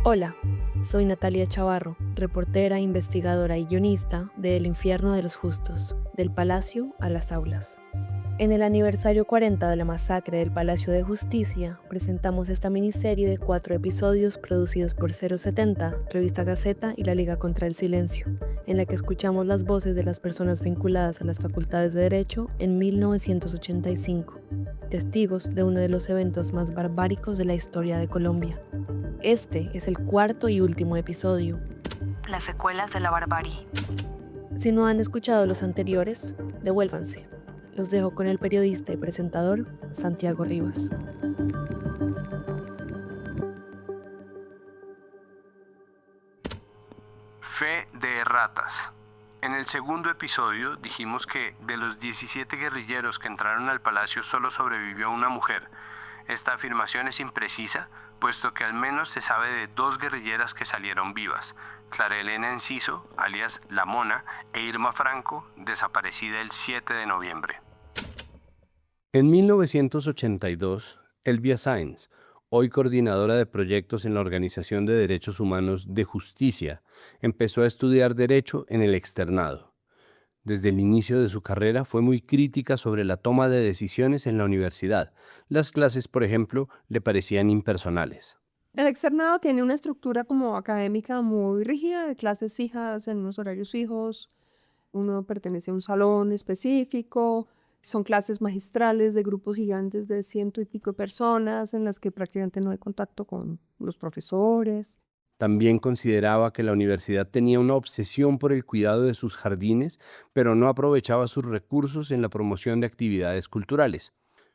Hola, soy Natalia Chavarro, reportera, investigadora y guionista de El infierno de los justos, del Palacio a las aulas. En el aniversario 40 de la masacre del Palacio de Justicia, presentamos esta miniserie de 4 episodios producidos por 070, Revista Gaceta y la Liga contra el Silencio, en la que escuchamos las voces de las personas vinculadas a las facultades de Derecho en 1985, testigos de uno de los eventos más barbáricos de la historia de Colombia. Este es el cuarto y último episodio, las secuelas de la barbarie. Si no han escuchado los anteriores, devuélvanse. Los dejo con el periodista y presentador Santiago Rivas. Fe de erratas. En el segundo episodio dijimos que de los 17 guerrilleros que entraron al palacio solo sobrevivió una mujer. Esta afirmación es imprecisa, puesto que al menos se sabe de 2 guerrilleras que salieron vivas: Clara Elena Enciso, alias La Mona, e Irma Franco, desaparecida el 7 de noviembre. En 1982, Elvia Sáenz, hoy coordinadora de proyectos en la Organización de Derechos Humanos de Justicia, empezó a estudiar Derecho en el externado. Desde el inicio de su carrera fue muy crítica sobre la toma de decisiones en la universidad. Las clases, por ejemplo, le parecían impersonales. El externado tiene una estructura como académica muy rígida, de clases fijas en unos horarios fijos. Uno pertenece a un salón específico. Son clases magistrales de grupos gigantes de 100 y pico de personas en las que prácticamente no hay contacto con los profesores. También consideraba que la universidad tenía una obsesión por el cuidado de sus jardines, pero no aprovechaba sus recursos en la promoción de actividades culturales.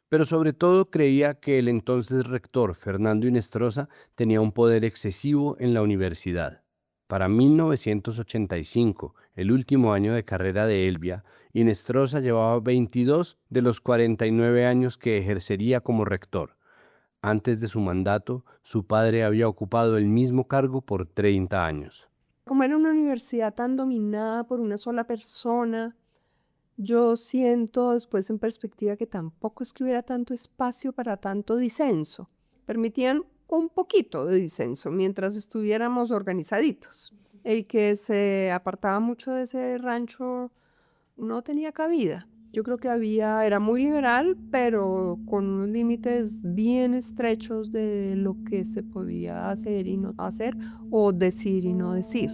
Pero sobre todo creía que el entonces rector Fernando Inestrosa tenía un poder excesivo en la universidad. Para 1985, el último año de carrera de Elvia, Inestrosa llevaba 22 de los 49 años que ejercería como rector. Antes de su mandato, su padre había ocupado el mismo cargo por 30 años. Como era una universidad tan dominada por una sola persona, yo siento después en perspectiva que tampoco es que hubiera tanto espacio para tanto disenso. Permitían un poquito de disenso mientras estuviéramos organizaditos. El que se apartaba mucho de ese rancho no tenía cabida. Yo creo que era muy liberal, pero con unos límites bien estrechos de lo que se podía hacer y no hacer, o decir y no decir.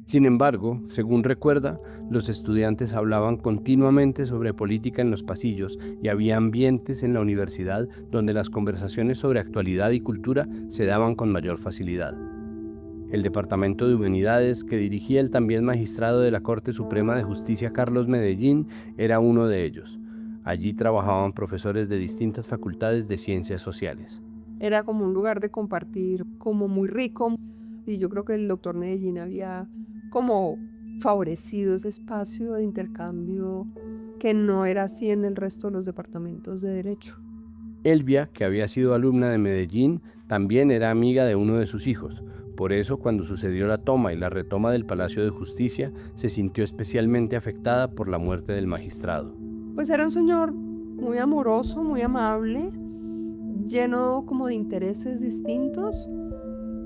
Sin embargo, según recuerda, los estudiantes hablaban continuamente sobre política en los pasillos y había ambientes en la universidad donde las conversaciones sobre actualidad y cultura se daban con mayor facilidad. El Departamento de Humanidades, que dirigía el también magistrado de la Corte Suprema de Justicia Carlos Medellín, era uno de ellos. Allí trabajaban profesores de distintas facultades de ciencias sociales. Era como un lugar de compartir, como muy rico. Y yo creo que el doctor Medellín había como favorecido ese espacio de intercambio que no era así en el resto de los departamentos de derecho. Elvia, que había sido alumna de Medellín, también era amiga de uno de sus hijos. Por eso, cuando sucedió la toma y la retoma del Palacio de Justicia, se sintió especialmente afectada por la muerte del magistrado. Pues era un señor muy amoroso, muy amable, lleno como de intereses distintos.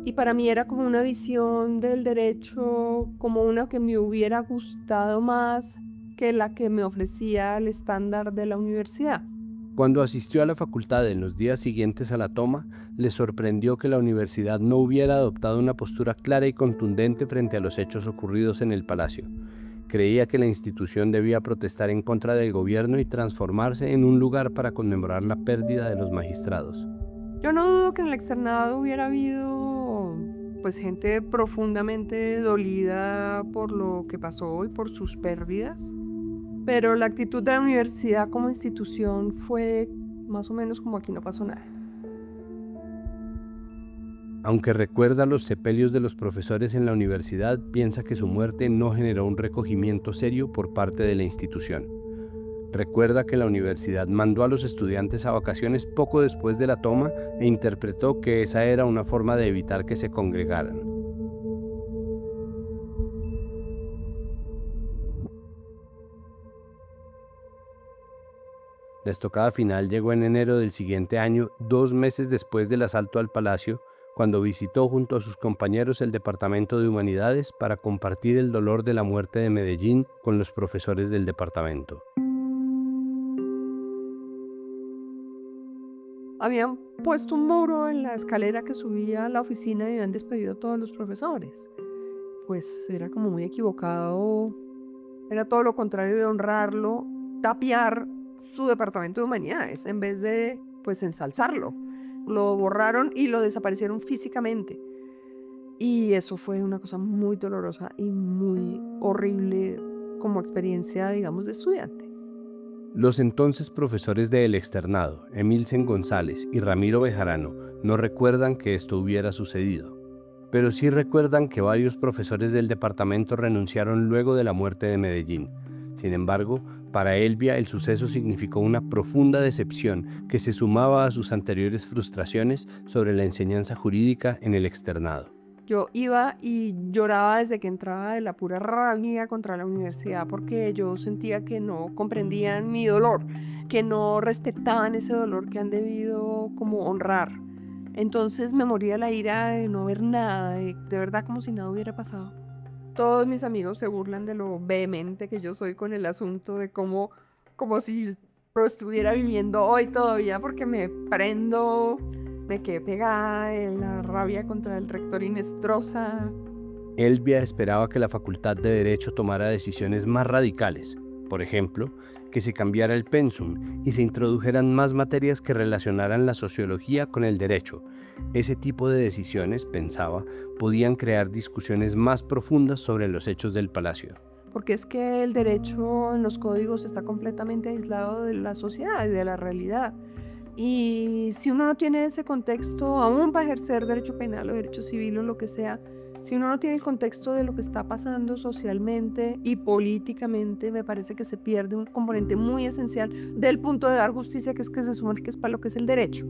Y para mí era como una visión del derecho, como una que me hubiera gustado más que la que me ofrecía el estándar de la universidad. Cuando asistió a la facultad en los días siguientes a la toma, le sorprendió que la universidad no hubiera adoptado una postura clara y contundente frente a los hechos ocurridos en el palacio. Creía que la institución debía protestar en contra del gobierno y transformarse en un lugar para conmemorar la pérdida de los magistrados. Yo no dudo que en el externado hubiera habido pues gente profundamente dolida por lo que pasó y por sus pérdidas, pero la actitud de la universidad como institución fue más o menos como aquí no pasó nada. Aunque recuerda los sepelios de los profesores en la universidad, piensa que su muerte no generó un recogimiento serio por parte de la institución. Recuerda que la universidad mandó a los estudiantes a vacaciones poco después de la toma e interpretó que esa era una forma de evitar que se congregaran. La estocada final llegó en enero del siguiente año, 2 meses después del asalto al palacio, cuando visitó junto a sus compañeros el Departamento de Humanidades para compartir el dolor de la muerte de Medellín con los profesores del departamento. Habían puesto un muro en la escalera que subía a la oficina y habían despedido a todos los profesores. Pues era como muy equivocado, era todo lo contrario de honrarlo, tapiar su departamento de humanidades en vez de pues ensalzarlo. Lo borraron y lo desaparecieron físicamente. Y eso fue una cosa muy dolorosa y muy horrible como experiencia, digamos, de estudiante. Los entonces profesores de El Externado, Emilsen González y Ramiro Bejarano, no recuerdan que esto hubiera sucedido, pero sí recuerdan que varios profesores del departamento renunciaron luego de la muerte de Medellín. Sin embargo, para Elvia el suceso significó una profunda decepción que se sumaba a sus anteriores frustraciones sobre la enseñanza jurídica en el externado. Yo iba y lloraba desde que entraba de la pura rabia contra la universidad porque yo sentía que no comprendían mi dolor, que no respetaban ese dolor que han debido como honrar. Entonces me moría la ira de no ver nada, de verdad como si nada hubiera pasado. Todos mis amigos se burlan de lo vehemente que yo soy con el asunto de cómo, como si lo estuviera viviendo hoy todavía porque me prendo. Me quedé pegada en la rabia contra el rector Inestrosa. Elvia esperaba que la Facultad de Derecho tomara decisiones más radicales, por ejemplo, que se cambiara el pensum y se introdujeran más materias que relacionaran la sociología con el derecho. Ese tipo de decisiones, pensaba, podían crear discusiones más profundas sobre los hechos del palacio. Porque es que el derecho en los códigos está completamente aislado de la sociedad y de la realidad. Y si uno no tiene ese contexto, aún para ejercer derecho penal o derecho civil o lo que sea, si uno no tiene el contexto de lo que está pasando socialmente y políticamente, me parece que se pierde un componente muy esencial del punto de dar justicia, que se supone que es para lo que es el derecho.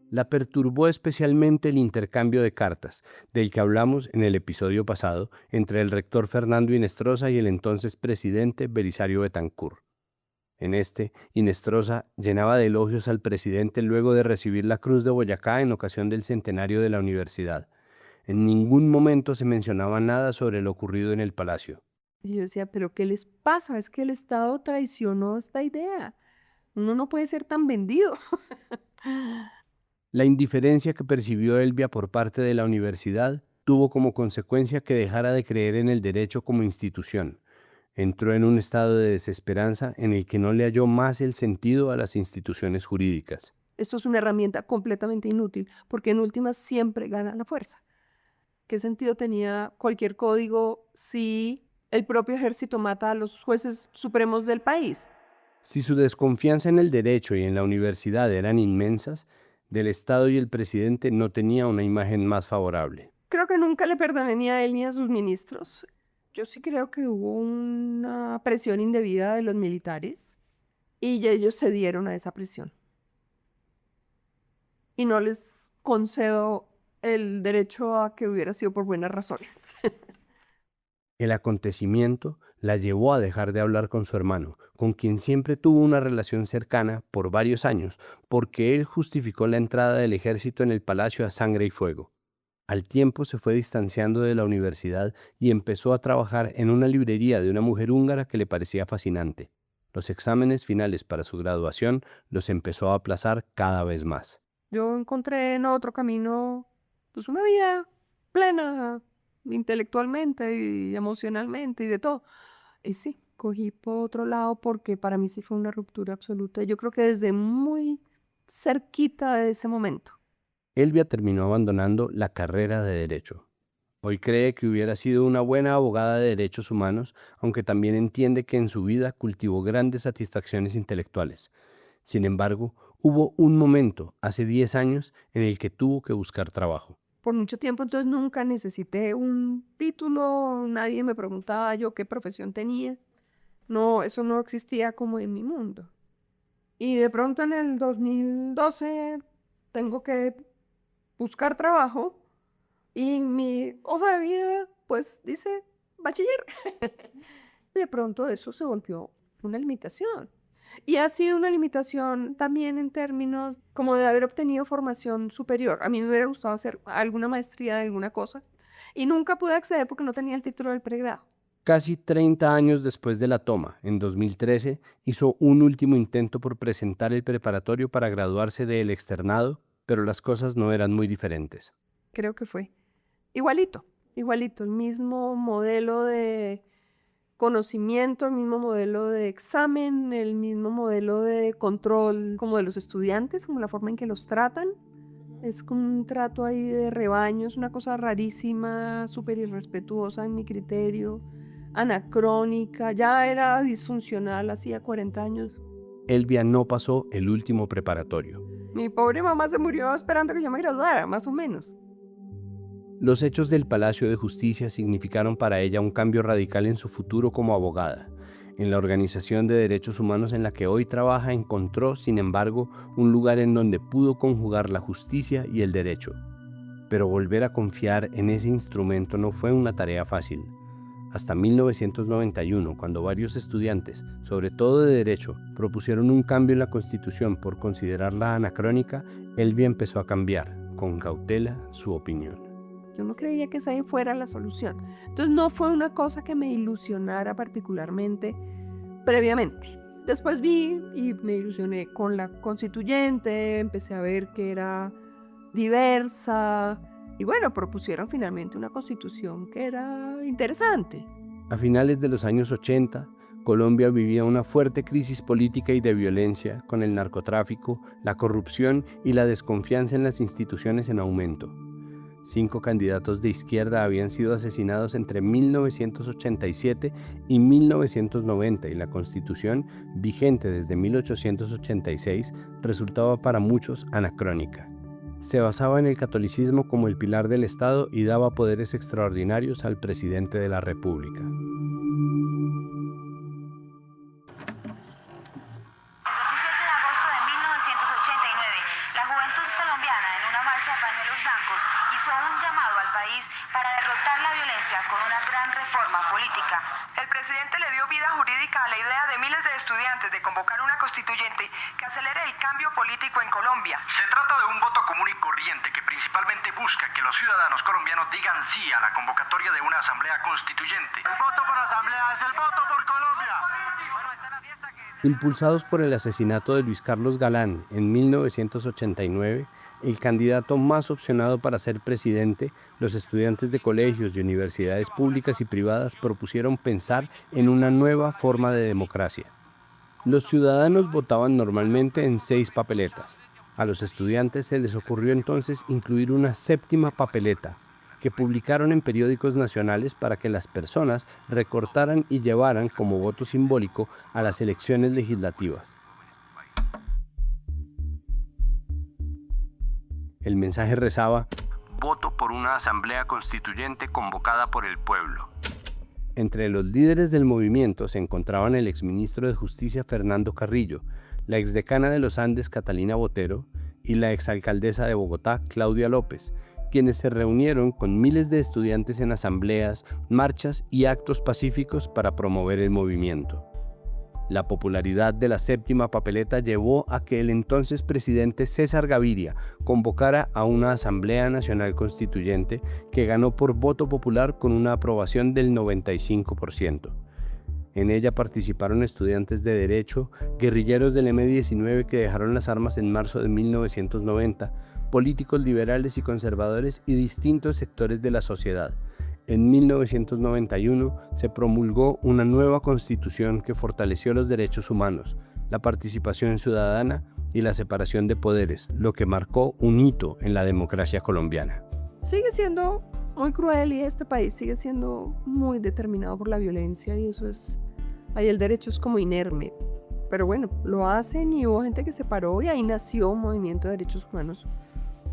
La perturbó especialmente el intercambio de cartas, del que hablamos en el episodio pasado, entre el rector Fernando Inestrosa y el entonces presidente Belisario Betancur. En este, Inestrosa llenaba de elogios al presidente luego de recibir la Cruz de Boyacá en ocasión del centenario de la universidad. En ningún momento se mencionaba nada sobre lo ocurrido en el palacio. Y yo decía, ¿pero qué les pasa? Es que el Estado traicionó esta idea. Uno no puede ser tan vendido. La indiferencia que percibió Elvia por parte de la universidad tuvo como consecuencia que dejara de creer en el derecho como institución. Entró en un estado de desesperanza en el que no le halló más el sentido a las instituciones jurídicas. Esto es una herramienta completamente inútil, porque en últimas siempre gana la fuerza. ¿Qué sentido tenía cualquier código si el propio ejército mata a los jueces supremos del país? Si su desconfianza en el derecho y en la universidad eran inmensas, del Estado y el presidente no tenía una imagen más favorable. Creo que nunca le perdoné ni a él ni a sus ministros. Yo sí creo que hubo una presión indebida de los militares y ellos cedieron a esa presión. Y no les concedo el derecho a que hubiera sido por buenas razones. El acontecimiento la llevó a dejar de hablar con su hermano, con quien siempre tuvo una relación cercana por varios años, porque él justificó la entrada del ejército en el palacio a sangre y fuego. Al tiempo se fue distanciando de la universidad y empezó a trabajar en una librería de una mujer húngara que le parecía fascinante. Los exámenes finales para su graduación los empezó a aplazar cada vez más. Yo encontré en otro camino, pues una vida plena, intelectualmente y emocionalmente y de todo. Y sí, cogí por otro lado porque para mí sí fue una ruptura absoluta. Yo creo que desde muy cerquita de ese momento. Elvia terminó abandonando la carrera de Derecho. Hoy cree que hubiera sido una buena abogada de derechos humanos, aunque también entiende que en su vida cultivó grandes satisfacciones intelectuales. Sin embargo, hubo un momento, hace 10 años, en el que tuvo que buscar trabajo. Por mucho tiempo entonces nunca necesité un título, nadie me preguntaba yo qué profesión tenía. No, eso no existía como en mi mundo. Y de pronto en el 2012 tengo que buscar trabajo y mi hoja de vida pues dice bachiller. De pronto eso se volvió fue una limitación. Y ha sido una limitación también en términos como de haber obtenido formación superior. A mí me hubiera gustado hacer alguna maestría de alguna cosa y nunca pude acceder porque no tenía el título del pregrado. Casi 30 años después de la toma, en 2013, hizo un último intento por presentar el preparatorio para graduarse del externado, pero las cosas no eran muy diferentes. Creo que fue igualito, el mismo modelo de conocimiento, el mismo modelo de examen, el mismo modelo de control como de los estudiantes, como la forma en que los tratan. Es como un trato ahí de rebaño, es una cosa rarísima, súper irrespetuosa en mi criterio, anacrónica, ya era disfuncional hacía 40 años. Elvia no pasó el último preparatorio. Mi pobre mamá se murió esperando que yo me graduara, más o menos. Los hechos del Palacio de Justicia significaron para ella un cambio radical en su futuro como abogada. En la organización de derechos humanos en la que hoy trabaja encontró, sin embargo, un lugar en donde pudo conjugar la justicia y el derecho. Pero volver a confiar en ese instrumento no fue una tarea fácil. Hasta 1991, cuando varios estudiantes, sobre todo de derecho, propusieron un cambio en la Constitución por considerarla anacrónica, Elvia empezó a cambiar, con cautela, su opinión. Yo no creía que esa fuera la solución. Entonces no fue una cosa que me ilusionara particularmente previamente. Después vi y me ilusioné con la constituyente, empecé a ver que era diversa y bueno, propusieron finalmente una constitución que era interesante. A finales de los años 80, Colombia vivía una fuerte crisis política y de violencia, con el narcotráfico, la corrupción y la desconfianza en las instituciones en aumento. 5 candidatos de izquierda habían sido asesinados entre 1987 y 1990 y la Constitución, vigente desde 1886, resultaba para muchos anacrónica. Se basaba en el catolicismo como el pilar del Estado y daba poderes extraordinarios al presidente de la República. Para derrotar la violencia con una gran reforma política. El presidente le dio vida jurídica a la idea de miles de estudiantes de convocar una constituyente que acelere el cambio político en Colombia. Se trata de un voto común y corriente que principalmente busca que los ciudadanos colombianos digan sí a la convocatoria de una asamblea constituyente. El voto por asamblea es el voto por Colombia. Impulsados por el asesinato de Luis Carlos Galán en 1989, el candidato más opcionado para ser presidente, los estudiantes de colegios y universidades públicas y privadas propusieron pensar en una nueva forma de democracia. Los ciudadanos votaban normalmente en 6 papeletas. A los estudiantes se les ocurrió entonces incluir una 7ª papeleta, que publicaron en periódicos nacionales para que las personas recortaran y llevaran como voto simbólico a las elecciones legislativas. El mensaje rezaba: voto por una asamblea constituyente convocada por el pueblo. Entre los líderes del movimiento se encontraban el exministro de Justicia Fernando Carrillo, la exdecana de los Andes Catalina Botero y la exalcaldesa de Bogotá Claudia López, quienes se reunieron con miles de estudiantes en asambleas, marchas y actos pacíficos para promover el movimiento. La popularidad de la 7ª papeleta llevó a que el entonces presidente César Gaviria convocara a una Asamblea Nacional Constituyente que ganó por voto popular con una aprobación del 95%. En ella participaron estudiantes de Derecho, guerrilleros del M-19 que dejaron las armas en marzo de 1990, políticos liberales y conservadores y distintos sectores de la sociedad. En 1991 se promulgó una nueva constitución que fortaleció los derechos humanos, la participación ciudadana y la separación de poderes, lo que marcó un hito en la democracia colombiana. Sigue siendo muy cruel y este país sigue siendo muy determinado por la violencia y eso es, ahí el derecho es como inerme. Pero bueno, lo hacen y hubo gente que se paró y ahí nació un movimiento de derechos humanos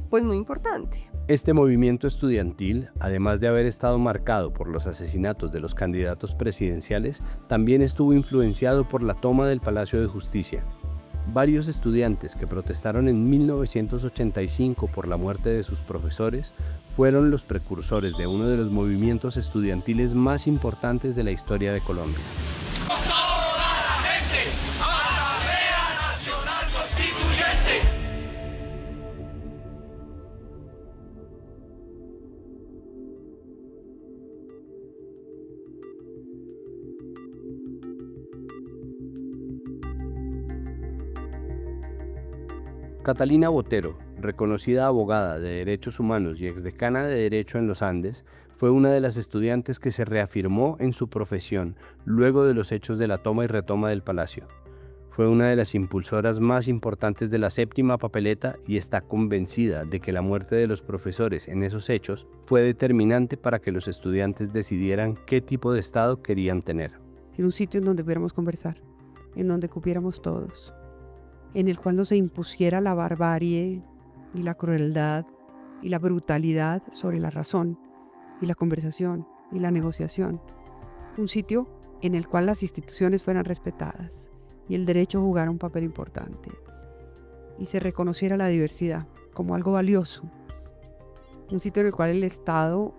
pues muy importante. Este movimiento estudiantil, además de haber estado marcado por los asesinatos de los candidatos presidenciales, también estuvo influenciado por la toma del Palacio de Justicia. Varios estudiantes que protestaron en 1985 por la muerte de sus profesores fueron los precursores de uno de los movimientos estudiantiles más importantes de la historia de Colombia. ¡Toda la gente! Catalina Botero, reconocida abogada de derechos humanos y exdecana de Derecho en los Andes, fue una de las estudiantes que se reafirmó en su profesión luego de los hechos de la toma y retoma del palacio. Fue una de las impulsoras más importantes de la séptima papeleta y está convencida de que la muerte de los profesores en esos hechos fue determinante para que los estudiantes decidieran qué tipo de Estado querían tener. En un sitio en donde pudiéramos conversar, en donde cupiéramos todos, en el cual no se impusiera la barbarie y la crueldad y la brutalidad sobre la razón y la conversación y la negociación. Un sitio en el cual las instituciones fueran respetadas y el derecho jugara un papel importante y se reconociera la diversidad como algo valioso. Un sitio en el cual el Estado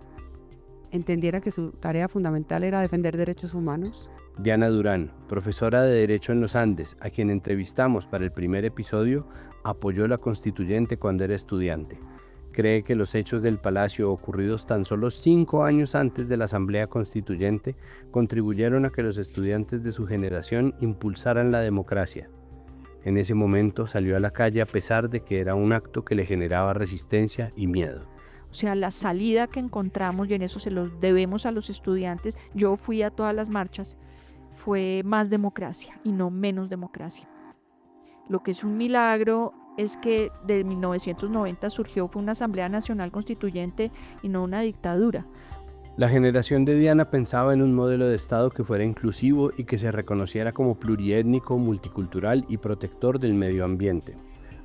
entendiera que su tarea fundamental era defender derechos humanos. Diana Durán, profesora de Derecho en los Andes, a quien entrevistamos para el primer episodio, apoyó la constituyente cuando era estudiante. Cree que los hechos del Palacio ocurridos tan solo 5 años antes de la Asamblea Constituyente contribuyeron a que los estudiantes de su generación impulsaran la democracia. En ese momento salió a la calle a pesar de que era un acto que le generaba resistencia y miedo. O sea, la salida que encontramos, y en eso se los debemos a los estudiantes, yo fui a todas las marchas, fue más democracia y no menos democracia. Lo que es un milagro es que de 1990 fue una Asamblea Nacional Constituyente y no una dictadura. La generación de Diana pensaba en un modelo de Estado que fuera inclusivo y que se reconociera como pluriétnico, multicultural y protector del medio ambiente.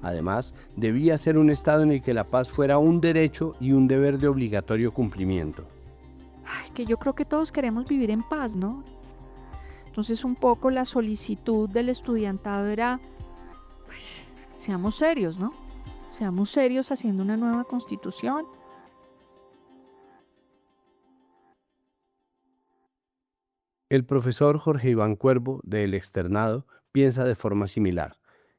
Además, debía ser un Estado en el que la paz fuera un derecho y un deber de obligatorio cumplimiento. Ay, que yo creo que todos queremos vivir en paz, ¿no? Entonces un poco la solicitud del estudiantado era, pues, seamos serios, ¿no? Seamos serios haciendo una nueva constitución. El profesor Jorge Iván Cuervo, del Externado, piensa de forma similar.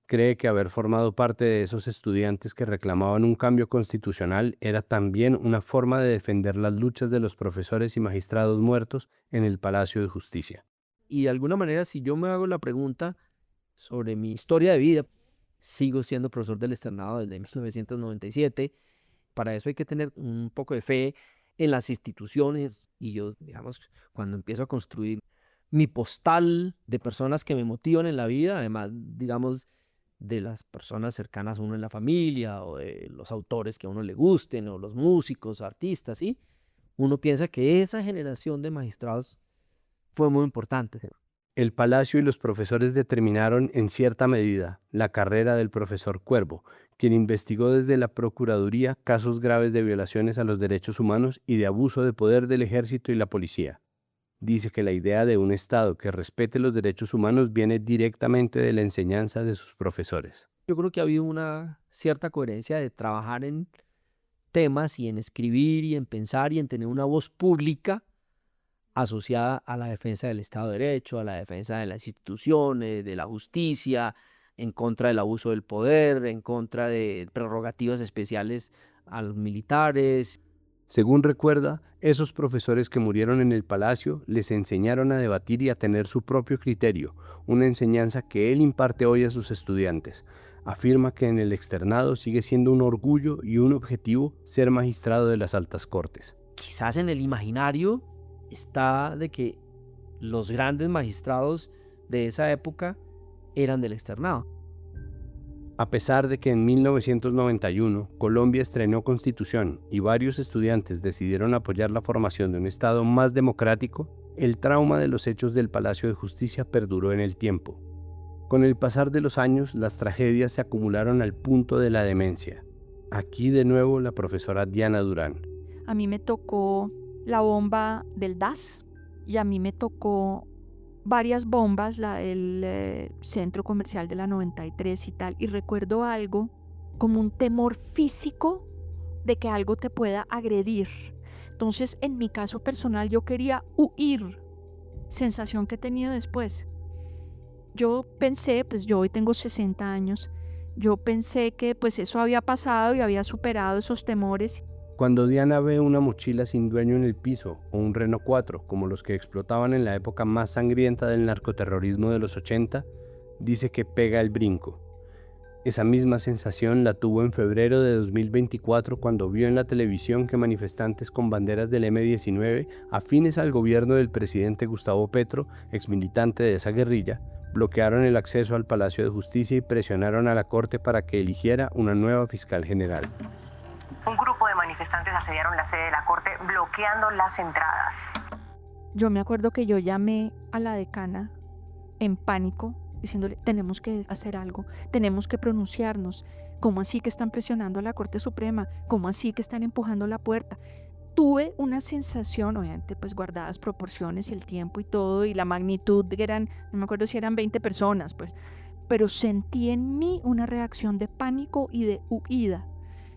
Cree que haber formado parte de esos estudiantes que reclamaban un cambio constitucional era también una forma de defender las luchas de los profesores y magistrados muertos en el Palacio de Justicia. Y de alguna manera, si yo me hago la pregunta sobre mi historia de vida, sigo siendo profesor del Externado desde 1997. Para eso hay que tener un poco de fe en las instituciones. Y yo, digamos, cuando empiezo a construir mi postal de personas que me motivan en la vida, además, digamos, de las personas cercanas a uno en la familia, o de los autores que a uno le gusten, o los músicos, artistas, ¿sí? Uno piensa que esa generación de magistrados fue muy importante. El Palacio y los profesores determinaron en cierta medida la carrera del profesor Cuervo, quien investigó desde la Procuraduría casos graves de violaciones a los derechos humanos y de abuso de poder del ejército y la policía. Dice que la idea de un Estado que respete los derechos humanos viene directamente de la enseñanza de sus profesores. Yo creo que ha habido una cierta coherencia de trabajar en temas y en escribir y en pensar y en tener una voz pública asociada a la defensa del Estado de Derecho, a la defensa de las instituciones, de la justicia, en contra del abuso del poder, en contra de prerrogativas especiales a los militares. Según recuerda, esos profesores que murieron en el Palacio les enseñaron a debatir y a tener su propio criterio, una enseñanza que él imparte hoy a sus estudiantes. Afirma que en el Externado sigue siendo un orgullo y un objetivo ser magistrado de las altas cortes. Quizás en el imaginario está de que los grandes magistrados de esa época eran del Externado. A pesar de que en 1991 Colombia estrenó Constitución y varios estudiantes decidieron apoyar la formación de un Estado más democrático, el trauma de los hechos del Palacio de Justicia perduró en el tiempo. Con el pasar de los años, las tragedias se acumularon al punto de la demencia. Aquí de nuevo la profesora Diana Durán. A mí me tocó la bomba del DAS y a mí me tocó varias bombas, el centro comercial de la 93 y tal, y recuerdo algo como un temor físico de que algo te pueda agredir. Entonces, en mi caso personal, yo quería huir, sensación que he tenido después. Yo pensé, pues yo hoy tengo 60 años, yo pensé que pues eso había pasado y había superado esos temores. Cuando Diana ve una mochila sin dueño en el piso o un Renault 4, como los que explotaban en la época más sangrienta del narcoterrorismo de los 80, dice que pega el brinco. Esa misma sensación la tuvo en febrero de 2024 cuando vio en la televisión que manifestantes con banderas del M-19, afines al gobierno del presidente Gustavo Petro, exmilitante de esa guerrilla, bloquearon el acceso al Palacio de Justicia y presionaron a la Corte para que eligiera una nueva fiscal general. Un grupo de manifestantes asediaron la sede de la Corte bloqueando las entradas. Yo me acuerdo que yo llamé a la decana en pánico, diciéndole, tenemos que hacer algo, tenemos que pronunciarnos. ¿Cómo así que están presionando a la Corte Suprema? ¿Cómo así que están empujando la puerta? Tuve una sensación, obviamente pues guardadas proporciones y el tiempo y todo, y la magnitud que eran, no me acuerdo si eran 20 personas, pues, pero sentí en mí una reacción de pánico y de huida.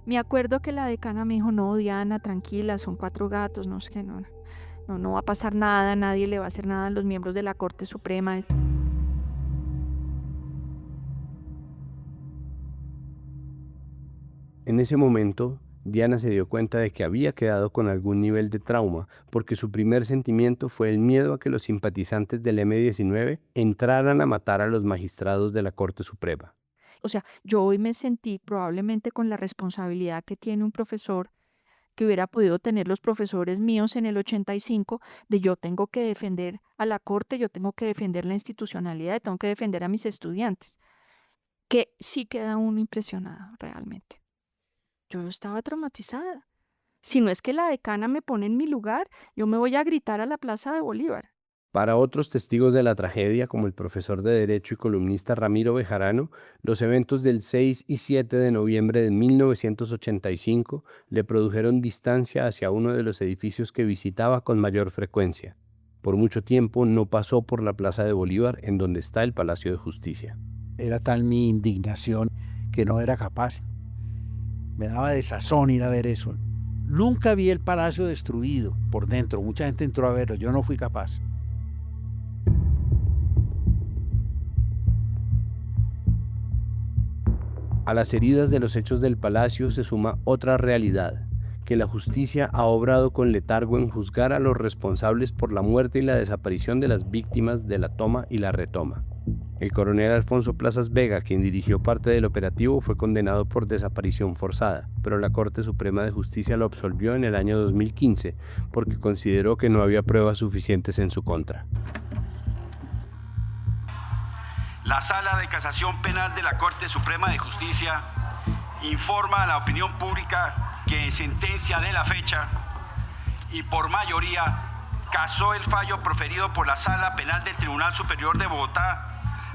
Me acuerdo que la decana me dijo, no, Diana, tranquila, son 4 gatos, no es que no va a pasar nada, nadie le va a hacer nada a los miembros de la Corte Suprema. En ese momento, Diana se dio cuenta de que había quedado con algún nivel de trauma, porque su primer sentimiento fue el miedo a que los simpatizantes del M-19 entraran a matar a los magistrados de la Corte Suprema. O sea, yo hoy me sentí probablemente con la responsabilidad que tiene un profesor, que hubiera podido tener los profesores míos en el 85, de yo tengo que defender a la Corte, yo tengo que defender la institucionalidad, tengo que defender a mis estudiantes, que sí queda uno impresionado realmente. Yo estaba traumatizada. Si no es que la decana me pone en mi lugar, yo me voy a gritar a la Plaza de Bolívar. Para otros testigos de la tragedia, como el profesor de Derecho y columnista Ramiro Bejarano, los eventos del 6 y 7 de noviembre de 1985 le produjeron distancia hacia uno de los edificios que visitaba con mayor frecuencia. Por mucho tiempo no pasó por la Plaza de Bolívar, en donde está el Palacio de Justicia. Era tal mi indignación que no era capaz. Me daba desazón ir a ver eso. Nunca vi el palacio destruido por dentro. Mucha gente entró a verlo. Yo no fui capaz. A las heridas de los hechos del palacio se suma otra realidad, que la justicia ha obrado con letargo en juzgar a los responsables por la muerte y la desaparición de las víctimas de la toma y la retoma. El coronel Alfonso Plazas Vega, quien dirigió parte del operativo, fue condenado por desaparición forzada, pero la Corte Suprema de Justicia lo absolvió en el año 2015 porque consideró que no había pruebas suficientes en su contra. La Sala de Casación Penal de la Corte Suprema de Justicia informa a la opinión pública que en sentencia de la fecha y por mayoría casó el fallo proferido por la Sala Penal del Tribunal Superior de Bogotá,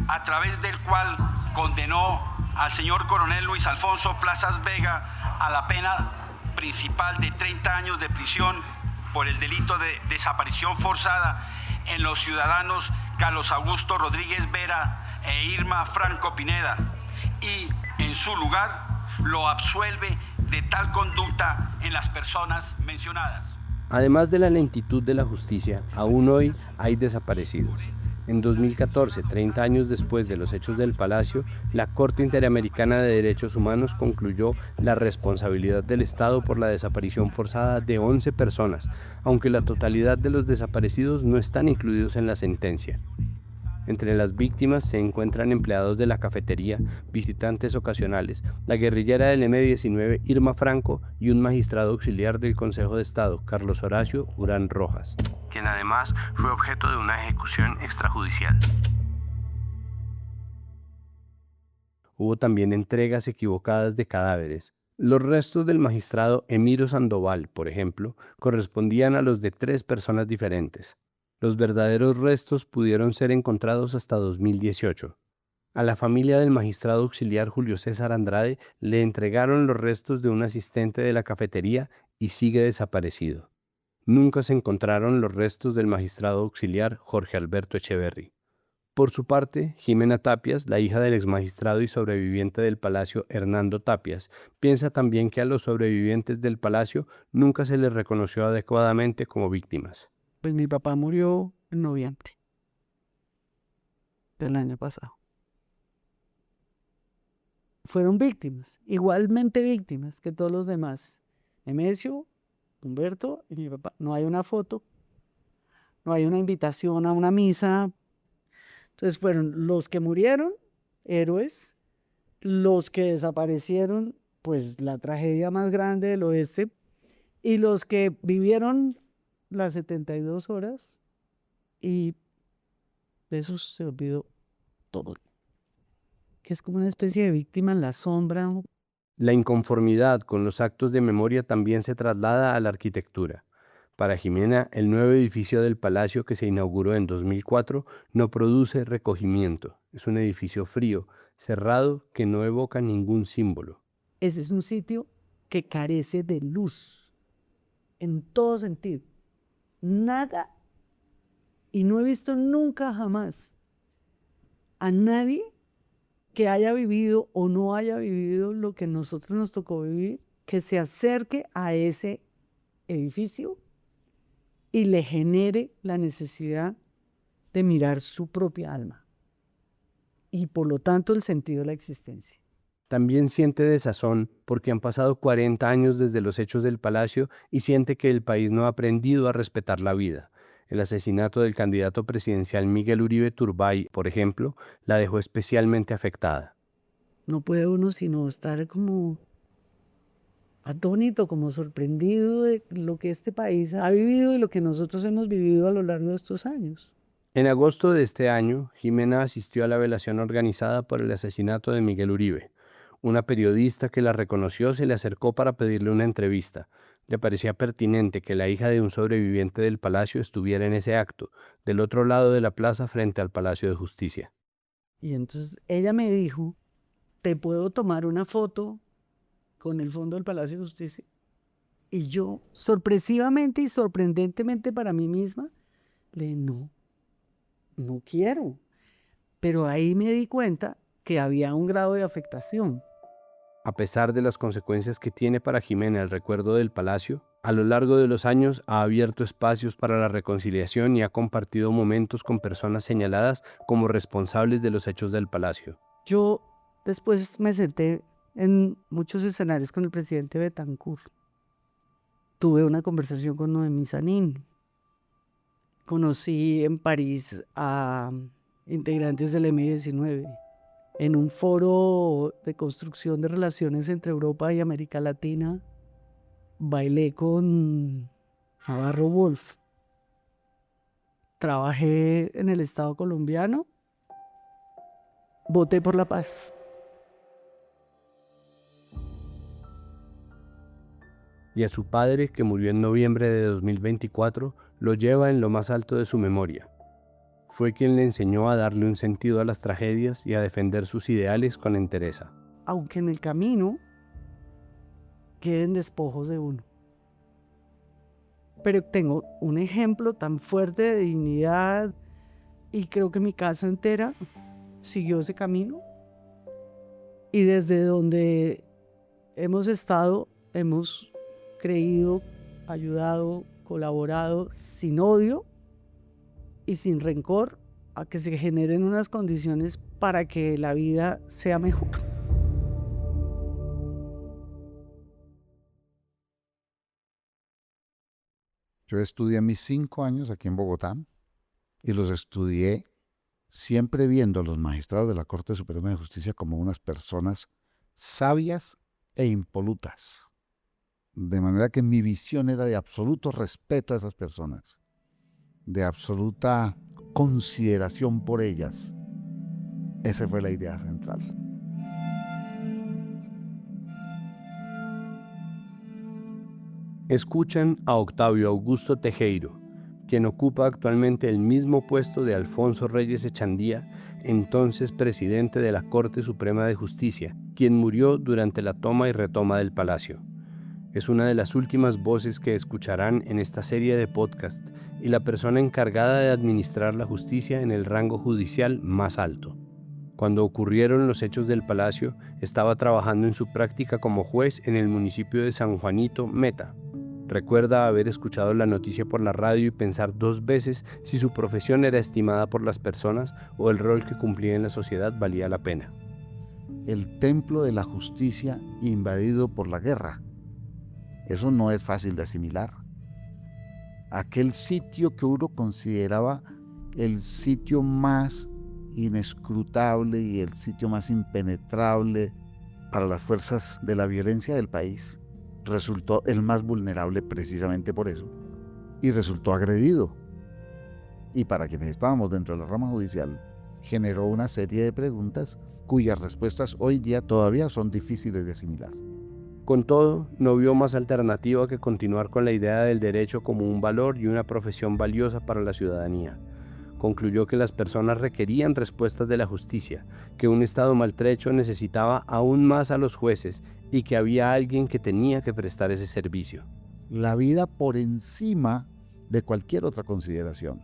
a través del cual condenó al señor coronel Luis Alfonso Plazas Vega a la pena principal de 30 años de prisión por el delito de desaparición forzada en los ciudadanos Carlos Augusto Rodríguez Vera e Irma Franco Pineda, y en su lugar lo absuelve de tal conducta en las personas mencionadas. Además de la lentitud de la justicia, aún hoy hay desaparecidos. En 2014, 30 años después de los hechos del Palacio, la Corte Interamericana de Derechos Humanos concluyó la responsabilidad del Estado por la desaparición forzada de 11 personas, aunque la totalidad de los desaparecidos no están incluidos en la sentencia. Entre las víctimas se encuentran empleados de la cafetería, visitantes ocasionales, la guerrillera del M-19 Irma Franco y un magistrado auxiliar del Consejo de Estado, Carlos Horacio Urán Rojas, quien además fue objeto de una ejecución extrajudicial. Hubo también entregas equivocadas de cadáveres. Los restos del magistrado Emiro Sandoval, por ejemplo, correspondían a los de 3 personas diferentes. Los verdaderos restos pudieron ser encontrados hasta 2018. A la familia del magistrado auxiliar Julio César Andrade le entregaron los restos de un asistente de la cafetería y sigue desaparecido. Nunca se encontraron los restos del magistrado auxiliar Jorge Alberto Echeverry. Por su parte, Jimena Tapias, la hija del exmagistrado y sobreviviente del Palacio Hernando Tapias, piensa también que a los sobrevivientes del Palacio nunca se les reconoció adecuadamente como víctimas. Pues mi papá murió en noviembre del año pasado. Fueron víctimas, igualmente víctimas que todos los demás. Nemesio, Humberto y mi papá. No hay una foto, no hay una invitación a una misa. Entonces fueron los que murieron, héroes, los que desaparecieron, pues la tragedia más grande del oeste, y los que vivieron las 72 horas y de esos se olvidó todo, que es como una especie de víctima en la sombra. La inconformidad con los actos de memoria también se traslada a la arquitectura. Para Jimena, el nuevo edificio del Palacio que se inauguró en 2004 no produce recogimiento. Es un edificio frío, cerrado, que no evoca ningún símbolo. Ese es un sitio que carece de luz, en todo sentido. Nada, y no he visto nunca jamás a nadie que haya vivido o no haya vivido lo que nosotros nos tocó vivir, que se acerque a ese edificio y le genere la necesidad de mirar su propia alma y por lo tanto el sentido de la existencia. También siente desazón porque han pasado 40 años desde los hechos del Palacio y siente que el país no ha aprendido a respetar la vida. El asesinato del candidato presidencial Miguel Uribe Turbay, por ejemplo, la dejó especialmente afectada. No puede uno sino estar como atónito, como sorprendido de lo que este país ha vivido y lo que nosotros hemos vivido a lo largo de estos años. En agosto de este año, Jimena asistió a la velación organizada por el asesinato de Miguel Uribe. Una periodista que la reconoció se le acercó para pedirle una entrevista. Le parecía pertinente que la hija de un sobreviviente del Palacio estuviera en ese acto, del otro lado de la plaza frente al Palacio de Justicia. Y entonces ella me dijo, ¿te puedo tomar una foto con el fondo del Palacio de Justicia? Y yo, sorpresivamente y sorprendentemente para mí misma, le dije, no quiero. Pero ahí me di cuenta que había un grado de afectación. A pesar de las consecuencias que tiene para Jimena el recuerdo del Palacio, a lo largo de los años ha abierto espacios para la reconciliación y ha compartido momentos con personas señaladas como responsables de los hechos del Palacio. Yo después me senté en muchos escenarios con el presidente Betancourt. Tuve una conversación con Noemí Sanín. Conocí en París a integrantes del M-19. En un foro de construcción de relaciones entre Europa y América Latina, bailé con Navarro Wolf. Trabajé en el Estado colombiano. Voté por la paz. Y a su padre, que murió en noviembre de 2024, lo lleva en lo más alto de su memoria. Fue quien le enseñó a darle un sentido a las tragedias y a defender sus ideales con entereza. Aunque en el camino queden despojos de uno. Pero tengo un ejemplo tan fuerte de dignidad y creo que mi casa entera siguió ese camino. Y desde donde hemos estado, hemos creído, ayudado, colaborado sin odio y sin rencor a que se generen unas condiciones para que la vida sea mejor. Yo estudié mis 5 años aquí en Bogotá y los estudié siempre viendo a los magistrados de la Corte Suprema de Justicia como unas personas sabias e impolutas. De manera que mi visión era de absoluto respeto a esas personas, de absoluta consideración por ellas. Esa fue la idea central. Escuchan a Octavio Augusto Tejero, quien ocupa actualmente el mismo puesto de Alfonso Reyes Echandía, entonces presidente de la Corte Suprema de Justicia, quien murió durante la toma y retoma del Palacio. Es una de las últimas voces que escucharán en esta serie de podcast y la persona encargada de administrar la justicia en el rango judicial más alto. Cuando ocurrieron los hechos del Palacio, estaba trabajando en su práctica como juez en el municipio de San Juanito, Meta. Recuerda haber escuchado la noticia por la radio y pensar 2 veces si su profesión era estimada por las personas o el rol que cumplía en la sociedad valía la pena. El templo de la justicia invadido por la guerra. Eso no es fácil de asimilar. Aquel sitio que uno consideraba el sitio más inescrutable y el sitio más impenetrable para las fuerzas de la violencia del país, resultó el más vulnerable precisamente por eso, y resultó agredido. Y para quienes estábamos dentro de la rama judicial, generó una serie de preguntas cuyas respuestas hoy día todavía son difíciles de asimilar. Con todo, no vio más alternativa que continuar con la idea del derecho como un valor y una profesión valiosa para la ciudadanía. Concluyó que las personas requerían respuestas de la justicia, que un Estado maltrecho necesitaba aún más a los jueces y que había alguien que tenía que prestar ese servicio. La vida por encima de cualquier otra consideración,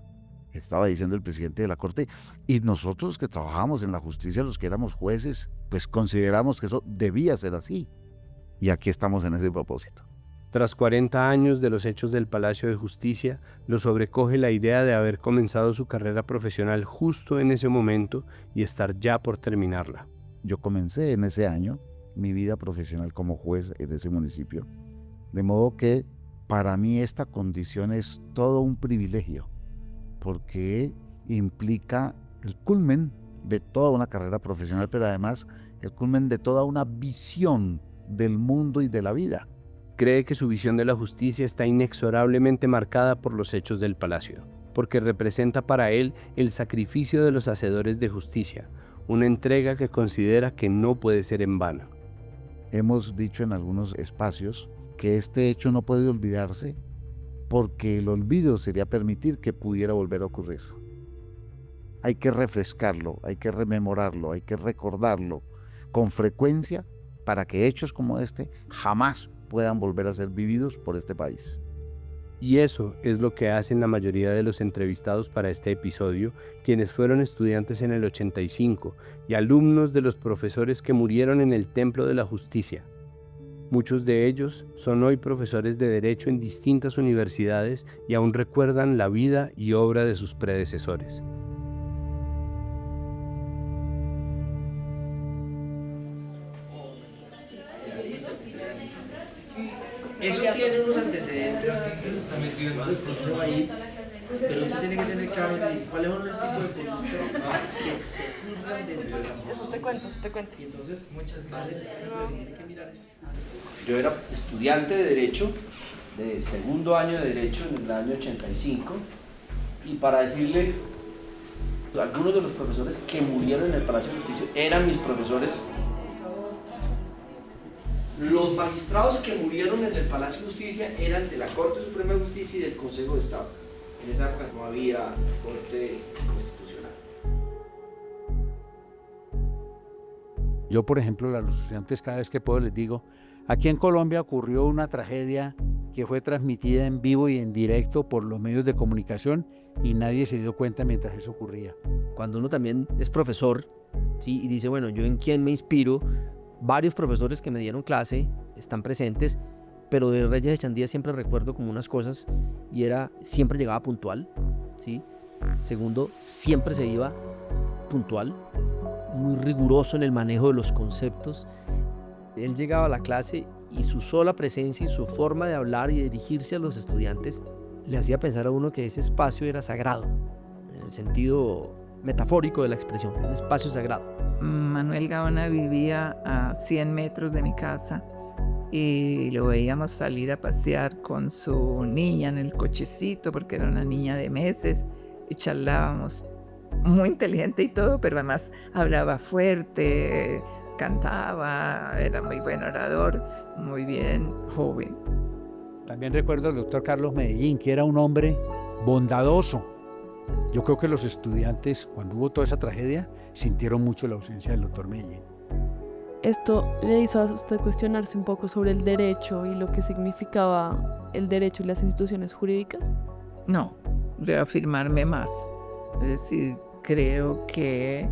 estaba diciendo el presidente de la Corte, y nosotros que trabajamos en la justicia, los que éramos jueces, pues consideramos que eso debía ser así. Y aquí estamos en ese propósito. Tras 40 años de los hechos del Palacio de Justicia, lo sobrecoge la idea de haber comenzado su carrera profesional justo en ese momento y estar ya por terminarla. Yo comencé en ese año mi vida profesional como juez de ese municipio, de modo que para mí esta condición es todo un privilegio, porque implica el culmen de toda una carrera profesional, pero además el culmen de toda una visión del mundo y de la vida. Cree que su visión de la justicia está inexorablemente marcada por los hechos del Palacio, porque representa para él el sacrificio de los hacedores de justicia, una entrega que considera que no puede ser en vano. Hemos dicho en algunos espacios que este hecho no puede olvidarse porque el olvido sería permitir que pudiera volver a ocurrir. Hay que refrescarlo, hay que rememorarlo, hay que recordarlo con frecuencia para que hechos como este jamás puedan volver a ser vividos por este país. Y eso es lo que hacen la mayoría de los entrevistados para este episodio, quienes fueron estudiantes en el 85 y alumnos de los profesores que murieron en el Templo de la Justicia. Muchos de ellos son hoy profesores de Derecho en distintas universidades y aún recuerdan la vida y obra de sus predecesores. Eso tiene unos antecedentes, está metido en más cosas ahí, pero usted tiene que tener claro cuáles son los tipos de conductas que se juzgan dentro de la justicia. Eso te cuento. Y entonces, muchas gracias. Yo era estudiante de Derecho, de segundo año de Derecho en el año 85, y para decirle, algunos de los profesores que murieron en el Palacio de Justicia eran mis profesores. Los magistrados que murieron en el Palacio de Justicia eran de la Corte Suprema de Justicia y del Consejo de Estado. En esa época no había Corte Constitucional. Yo, por ejemplo, a los estudiantes cada vez que puedo les digo, aquí en Colombia ocurrió una tragedia que fue transmitida en vivo y en directo por los medios de comunicación y nadie se dio cuenta mientras eso ocurría. Cuando uno también es profesor, ¿sí? Y dice, bueno, ¿yo en quién me inspiro? Varios profesores que me dieron clase están presentes, pero de Reyes Echandía siempre recuerdo como unas cosas, y era, siempre llegaba puntual, ¿sí? Segundo, siempre se iba puntual, muy riguroso en el manejo de los conceptos. Él llegaba a la clase y su sola presencia y su forma de hablar y de dirigirse a los estudiantes le hacía pensar a uno que ese espacio era sagrado, en el sentido metafórico de la expresión, un espacio sagrado. Manuel Gaona vivía a 100 metros de mi casa y lo veíamos salir a pasear con su niña en el cochecito porque era una niña de meses y charlábamos. Muy inteligente y todo, pero además hablaba fuerte, cantaba, era muy buen orador, muy bien, joven. También recuerdo al doctor Carlos Medellín, que era un hombre bondadoso. Yo creo que los estudiantes, cuando hubo toda esa tragedia, sintieron mucho la ausencia del doctor Medellín. Esto le hizo a usted cuestionarse un poco sobre el derecho y lo que significaba el derecho y las instituciones jurídicas. No, reafirmarme más. Es decir, creo que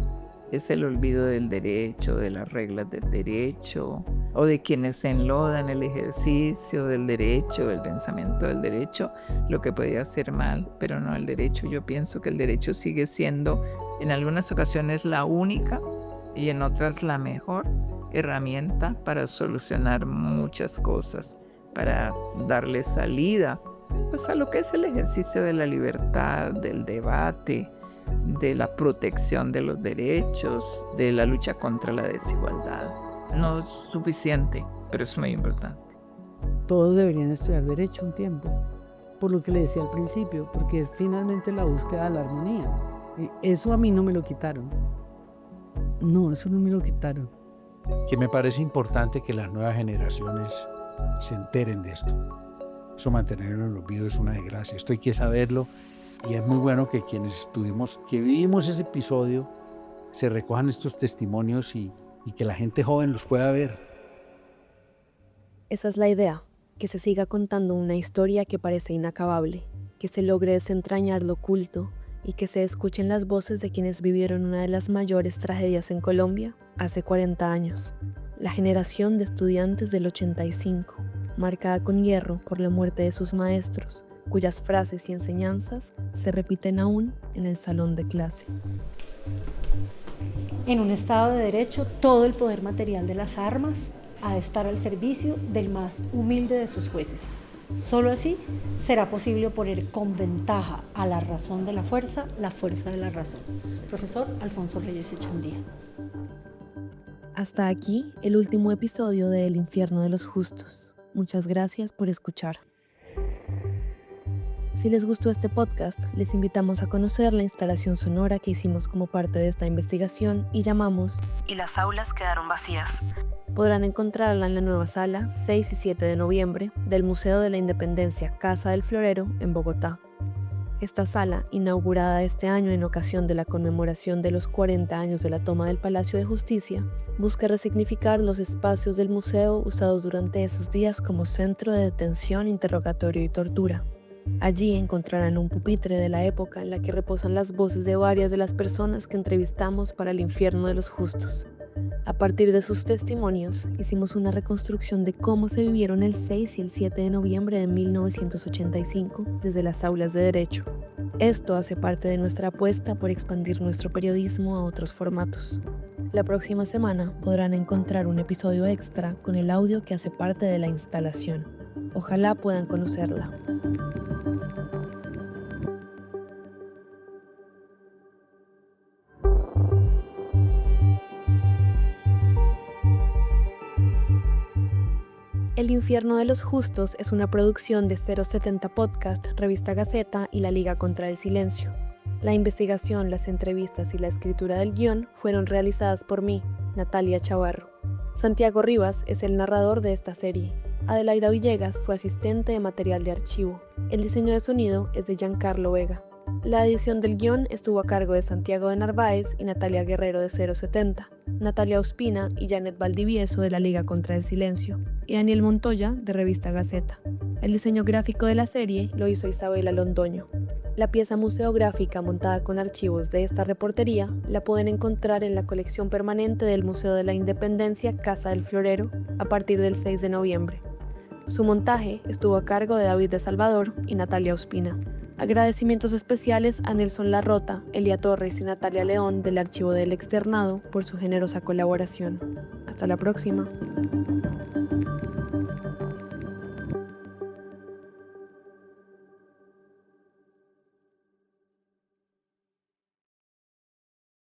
es el olvido del derecho, de las reglas del derecho, o de quienes se enlodan el ejercicio del derecho, el pensamiento del derecho, lo que podía hacer mal, pero no el derecho. Yo pienso que el derecho sigue siendo, en algunas ocasiones, la única y en otras la mejor herramienta para solucionar muchas cosas, para darle salida pues, a lo que es el ejercicio de la libertad, del debate, de la protección de los derechos, de la lucha contra la desigualdad. No es suficiente, pero es muy importante. Todos deberían estudiar derecho un tiempo, por lo que le decía al principio, porque es finalmente la búsqueda de la armonía. Y eso a mí no me lo quitaron. No, eso no me lo quitaron. Que me parece importante que las nuevas generaciones se enteren de esto. Eso mantenerlo en el olvido es una desgracia. Esto hay que saberlo y es muy bueno que quienes que vivimos ese episodio, se recojan estos testimonios y que la gente joven los pueda ver. Esa es la idea, que se siga contando una historia que parece inacabable, que se logre desentrañar lo oculto y que se escuchen las voces de quienes vivieron una de las mayores tragedias en Colombia hace 40 años. La generación de estudiantes del 85, marcada con hierro por la muerte de sus maestros, cuyas frases y enseñanzas se repiten aún en el salón de clase. En un Estado de Derecho, todo el poder material de las armas ha de estar al servicio del más humilde de sus jueces. Solo así será posible oponer con ventaja a la razón de la fuerza de la razón. Profesor Alfonso Reyes Echandía. Hasta aquí el último episodio de El Infierno de los Justos. Muchas gracias por escuchar. Si les gustó este podcast, les invitamos a conocer la instalación sonora que hicimos como parte de esta investigación y llamamos Y las aulas quedaron vacías. Podrán encontrarla en la nueva sala 6 y 7 de noviembre del Museo de la Independencia Casa del Florero en Bogotá. Esta sala, inaugurada este año en ocasión de la conmemoración de los 40 años de la toma del Palacio de Justicia, busca resignificar los espacios del museo usados durante esos días como centro de detención, interrogatorio y tortura. Allí encontrarán un pupitre de la época en la que reposan las voces de varias de las personas que entrevistamos para El Infierno de los Justos. A partir de sus testimonios, hicimos una reconstrucción de cómo se vivieron el 6 y el 7 de noviembre de 1985 desde las aulas de Derecho. Esto hace parte de nuestra apuesta por expandir nuestro periodismo a otros formatos. La próxima semana podrán encontrar un episodio extra con el audio que hace parte de la instalación. Ojalá puedan conocerla. El Infierno de los Justos es una producción de 070 Podcast, Revista Gaceta y la Liga contra el Silencio. La investigación, las entrevistas y la escritura del guión fueron realizadas por mí, Natalia Chavarro. Santiago Rivas es el narrador de esta serie. Adelaida Villegas fue asistente de material de archivo. El diseño de sonido es de Giancarlo Vega. La edición del guión estuvo a cargo de Santiago de Narváez y Natalia Guerrero de 070, Natalia Ospina y Janet Valdivieso de la Liga contra el Silencio, y Daniel Montoya de Revista Gaceta. El diseño gráfico de la serie lo hizo Isabela Londoño. La pieza museográfica montada con archivos de esta reportería la pueden encontrar en la colección permanente del Museo de la Independencia Casa del Florero a partir del 6 de noviembre. Su montaje estuvo a cargo de David de Salvador y Natalia Ospina. Agradecimientos especiales a Nelson Larrota, Elia Torres y Natalia León del Archivo del Externado por su generosa colaboración. Hasta la próxima.